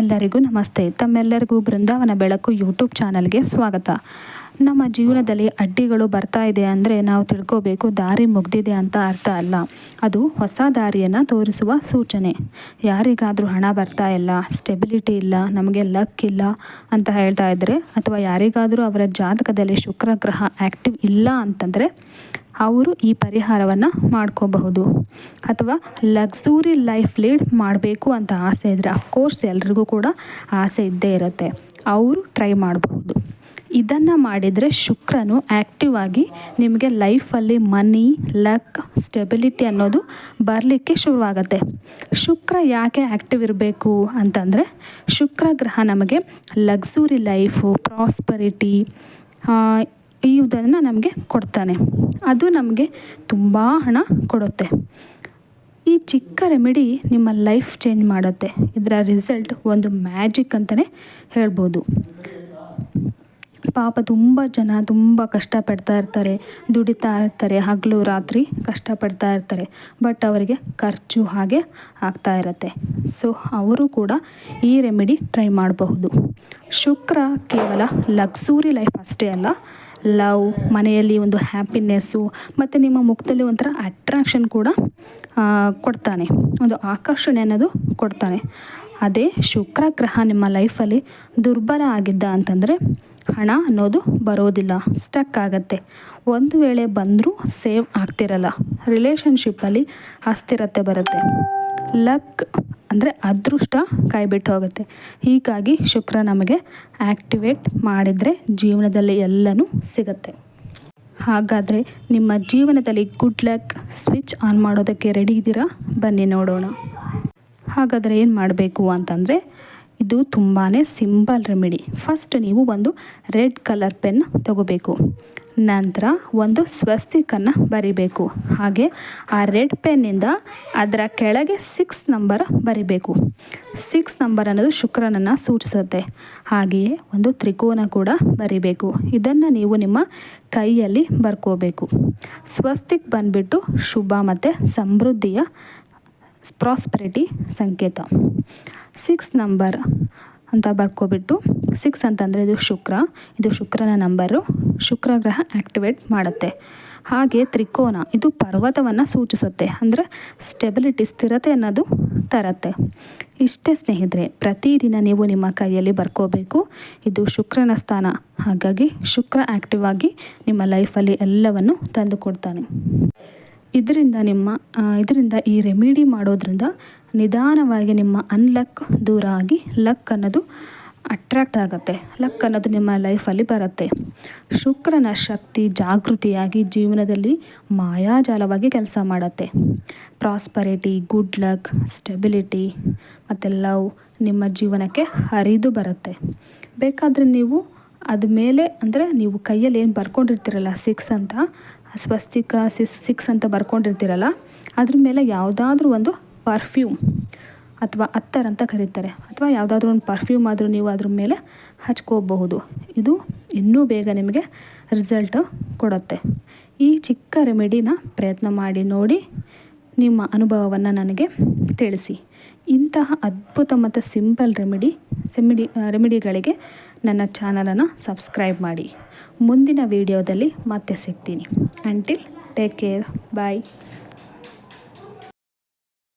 ಎಲ್ಲರಿಗೂ ನಮಸ್ತೆ. ತಮ್ಮೆಲ್ಲರಿಗೂ ಬೃಂದಾವನ ಬೆಳಕು ಯೂಟ್ಯೂಬ್ ಚಾನಲ್ಗೆ ಸ್ವಾಗತ. ನಮ್ಮ ಜೀವನದಲ್ಲಿ ಅಡ್ಡಿಗಳು ಬರ್ತಾ ಇದೆ ಅಂದರೆ ನಾವು ತಿಳ್ಕೋಬೇಕು ದಾರಿ ಮುಗ್ದಿದೆ ಅಂತ ಅರ್ಥ ಅಲ್ಲ. ಅದು ಹೊಸ ದಾರಿಯನ್ನು ತೋರಿಸುವ ಸೂಚನೆ. ಯಾರಿಗಾದರೂ ಹಣ ಬರ್ತಾ ಇಲ್ಲ, ಸ್ಟೆಬಿಲಿಟಿ ಇಲ್ಲ, ನಮಗೆ ಲಕ್ ಇಲ್ಲ ಅಂತ ಹೇಳ್ತಾ ಇದ್ದರೆ, ಅಥವಾ ಯಾರಿಗಾದರೂ ಅವರ ಜಾತಕದಲ್ಲಿ ಶುಕ್ರ ಗ್ರಹ ಆ್ಯಕ್ಟಿವ್ ಇಲ್ಲ ಅಂತಂದರೆ ಅವರು ಈ ಪರಿಹಾರವನ್ನು ಮಾಡ್ಕೋಬಹುದು. ಅಥವಾ ಲಕ್ಸುರಿ ಲೈಫ್ ಲೀಡ್ ಮಾಡಬೇಕು ಅಂತ ಆಸೆ ಇದ್ದರೆ, ಅಫ್ಕೋರ್ಸ್ ಎಲ್ರಿಗೂ ಕೂಡ ಆಸೆ ಇದ್ದೇ ಇರುತ್ತೆ, ಅವರು ಟ್ರೈ ಮಾಡಬಹುದು. ಇದನ್ನು ಮಾಡಿದರೆ ಶುಕ್ರನು ಆ್ಯಕ್ಟಿವ್ ಆಗಿ ನಿಮಗೆ ಲೈಫಲ್ಲಿ ಮನಿ, ಲಕ್, ಸ್ಟೆಬಿಲಿಟಿ ಅನ್ನೋದು ಬರಲಿಕ್ಕೆ ಶುರುವಾಗುತ್ತೆ. ಶುಕ್ರ ಯಾಕೆ ಆ್ಯಕ್ಟಿವ್ ಇರಬೇಕು ಅಂತಂದರೆ, ಶುಕ್ರ ಗ್ರಹ ನಮಗೆ ಲಕ್ಸುರಿ ಲೈಫು, ಪ್ರಾಸ್ಪರಿಟಿ ಇದನ್ನು ನಮಗೆ ಕೊಡ್ತಾನೆ. ಅದು ನಮಗೆ ತುಂಬ ಹಣ ಕೊಡುತ್ತೆ. ಈ ಚಿಕ್ಕ ರೆಮಿಡಿ ನಿಮ್ಮ ಲೈಫ್ ಚೇಂಜ್ ಮಾಡುತ್ತೆ. ಇದರ ರಿಸಲ್ಟ್ ಒಂದು ಮ್ಯಾಜಿಕ್ ಅಂತಲೇ ಹೇಳ್ಬೋದು. ಪಾಪ ತುಂಬ ಜನ ತುಂಬ ಕಷ್ಟಪಡ್ತಾ ಇರ್ತಾರೆ, ದುಡಿತಾ ಇರ್ತಾರೆ, ಹಗಲು ರಾತ್ರಿ ಕಷ್ಟಪಡ್ತಾ ಇರ್ತಾರೆ. ಬಟ್ ಅವರಿಗೆ ಖರ್ಚು ಹಾಗೆ ಆಗ್ತಾ ಇರುತ್ತೆ. ಸೊ ಅವರು ಕೂಡ ಈ ರೆಮಿಡಿ ಟ್ರೈ ಮಾಡಬಹುದು. ಶುಕ್ರ ಕೇವಲ ಲಕ್ಸುರಿ ಲೈಫ್ ಅಷ್ಟೇ ಅಲ್ಲ, ಲವ್, ಮನೆಯಲ್ಲಿ ಒಂದು ಹ್ಯಾಪಿನೆಸ್ಸು ಮತ್ತು ನಿಮ್ಮ ಮುಖದಲ್ಲಿ ಒಂಥರ ಅಟ್ರಾಕ್ಷನ್ ಕೂಡ ಕೊಡ್ತಾನೆ, ಒಂದು ಆಕರ್ಷಣೆ ಅನ್ನೋದು ಕೊಡ್ತಾನೆ. ಅದೇ ಶುಕ್ರ ಗ್ರಹ ನಿಮ್ಮ ಲೈಫಲ್ಲಿ ದುರ್ಬಲ ಆಗಿದ್ದ ಅಂತಂದರೆ ಹಣ ಅನ್ನೋದು ಬರೋದಿಲ್ಲ, ಸ್ಟಕ್ ಆಗುತ್ತೆ. ಒಂದು ವೇಳೆ ಬಂದರೂ ಸೇವ್ ಆಗ್ತಿರಲ್ಲ, ರಿಲೇಷನ್ಶಿಪ್ಪಲ್ಲಿ ಅಸ್ಥಿರತೆ ಬರುತ್ತೆ, ಲಕ್ ಅಂದರೆ ಅದೃಷ್ಟ ಕೈಬಿಟ್ಟು ಹೋಗುತ್ತೆ. ಹೀಗಾಗಿ ಶುಕ್ರ ನಮಗೆ ಆ್ಯಕ್ಟಿವೇಟ್ ಮಾಡಿದರೆ ಜೀವನದಲ್ಲಿ ಎಲ್ಲನೂ ಸಿಗುತ್ತೆ. ಹಾಗಾದರೆ ನಿಮ್ಮ ಜೀವನದಲ್ಲಿ ಗುಡ್ ಲಕ್ ಸ್ವಿಚ್ ಆನ್ ಮಾಡೋದಕ್ಕೆ ರೆಡಿ ಇದ್ದೀರಾ? ಬನ್ನಿ ನೋಡೋಣ. ಹಾಗಾದರೆ ಏನು ಮಾಡಬೇಕು ಅಂತಂದರೆ, ಇದು ತುಂಬಾ ಸಿಂಪಲ್ ರೆಮಿಡಿ. ಫಸ್ಟ್ ನೀವು ಒಂದು ರೆಡ್ ಕಲರ್ ಪೆನ್ ತಗೋಬೇಕು. ನಂತರ ಒಂದು ಸ್ವಸ್ತಿಕನ್ನು ಬರಿಬೇಕು. ಹಾಗೆ ಆ ರೆಡ್ ಪೆನ್ನಿಂದ ಅದರ ಕೆಳಗೆ 6 ನಂಬರ್ ಬರಿಬೇಕು. 6 ನಂಬರ್ ಅನ್ನೋದು ಶುಕ್ರನನ್ನು ಸೂಚಿಸುತ್ತೆ. ಹಾಗೆಯೇ ಒಂದು ತ್ರಿಕೋನ ಕೂಡ ಬರಿಬೇಕು. ಇದನ್ನು ನೀವು ನಿಮ್ಮ ಕೈಯಲ್ಲಿ ಬರ್ಕೋಬೇಕು. ಸ್ವಸ್ತಿಕ್ ಬಂದುಬಿಟ್ಟು ಶುಭ ಮತ್ತು ಸಮೃದ್ಧಿಯ, ಪ್ರಾಸ್ಪರಿಟಿ ಸಂಕೇತ. 6 ನಂಬರ್ ಅಂತ ಬರ್ಕೊಬಿಟ್ಟು, 6 ಅಂತಂದರೆ ಇದು ಶುಕ್ರ, ಇದು ಶುಕ್ರನ ನಂಬರು, ಶುಕ್ರ ಗ್ರಹ ಆ್ಯಕ್ಟಿವೇಟ್ ಮಾಡುತ್ತೆ. ಹಾಗೆ ತ್ರಿಕೋನ ಇದು ಪರ್ವತವನ್ನು ಸೂಚಿಸುತ್ತೆ, ಅಂದರೆ ಸ್ಟೆಬಿಲಿಟಿ, ಸ್ಥಿರತೆ ಅನ್ನೋದು ತರುತ್ತೆ. ಇಷ್ಟೇ ಸ್ನೇಹಿತರೆ, ಪ್ರತಿದಿನ ನೀವು ನಿಮ್ಮ ಕೈಯಲ್ಲಿ ಬರ್ಕೋಬೇಕು. ಇದು ಶುಕ್ರನ ಸ್ಥಾನ, ಹಾಗಾಗಿ ಶುಕ್ರ ಆ್ಯಕ್ಟಿವ್ ಆಗಿ ನಿಮ್ಮ ಲೈಫಲ್ಲಿ ಎಲ್ಲವನ್ನು ತಂದು ಕೊಡ್ತಾನೆ. ಇದರಿಂದ ಈ ರೆಮಿಡಿ ಮಾಡೋದ್ರಿಂದ ನಿಧಾನವಾಗಿ ನಿಮ್ಮ ಅನ್ಲಕ್ ದೂರ ಆಗಿ ಲಕ್ ಅನ್ನೋದು ಅಟ್ರ್ಯಾಕ್ಟ್ ಆಗುತ್ತೆ, ಲಕ್ ಅನ್ನೋದು ನಿಮ್ಮ ಲೈಫಲ್ಲಿ ಬರುತ್ತೆ. ಶುಕ್ರನ ಶಕ್ತಿ ಜಾಗೃತಿಯಾಗಿ ಜೀವನದಲ್ಲಿ ಮಾಯಾಜಾಲವಾಗಿ ಕೆಲಸ ಮಾಡುತ್ತೆ. ಪ್ರಾಸ್ಪರಿಟಿ, ಗುಡ್ ಲಕ್, ಸ್ಟೆಬಿಲಿಟಿ ಮತ್ತು ಲವ್ ನಿಮ್ಮ ಜೀವನಕ್ಕೆ ಹರಿದು ಬರುತ್ತೆ. ಬೇಕಾದರೆ ನೀವು ಅದ ಮೇಲೆ, ಅಂದರೆ ನೀವು ಕೈಯಲ್ಲಿ ಏನು ಬರ್ಕೊಂಡಿರ್ತೀರಲ್ಲ 6 ಅಂತ, ಸ್ವಸ್ತಿಕ 6 ಅಂತ ಬರ್ಕೊಂಡಿರ್ತೀರಲ್ಲ, ಅದ್ರ ಮೇಲೆ ಯಾವುದಾದ್ರೂ ಒಂದು ಪರ್ಫ್ಯೂಮ್ ಅಥವಾ ಅತ್ತರ್ ಅಂತ ಕರೀತಾರೆ, ಅಥವಾ ಯಾವುದಾದ್ರೂ ಒಂದು ಪರ್ಫ್ಯೂಮ್ ಆದರೂ ನೀವು ಅದ್ರ ಮೇಲೆ ಹಚ್ಕೋಬಹುದು. ಇದು ಇನ್ನೂ ಬೇಗ ನಿಮಗೆ ರಿಸಲ್ಟ್ ಕೊಡುತ್ತೆ. ಈ ಚಿಕ್ಕ ರೆಮಿಡಿನ ಪ್ರಯತ್ನ ಮಾಡಿ ನೋಡಿ, ನಿಮ್ಮ ಅನುಭವವನ್ನು ನನಗೆ ತಿಳಿಸಿ. ಇಂತಹ ಅದ್ಭುತ ಮತ್ತು ಸಿಂಪಲ್ ರೆಮಿಡಿಗಳಿಗೆ ನನ್ನ ಚಾನಲನ್ನು ಸಬ್ಸ್ಕ್ರೈಬ್ ಮಾಡಿ. ಮುಂದಿನ ವಿಡಿಯೋದಲ್ಲಿ ಮತ್ತೆ ಸಿಗ್ತೀನಿ. ಅಂಟಿಲ್ ಟೇಕ್ ಕೇರ್, ಬಾಯ್.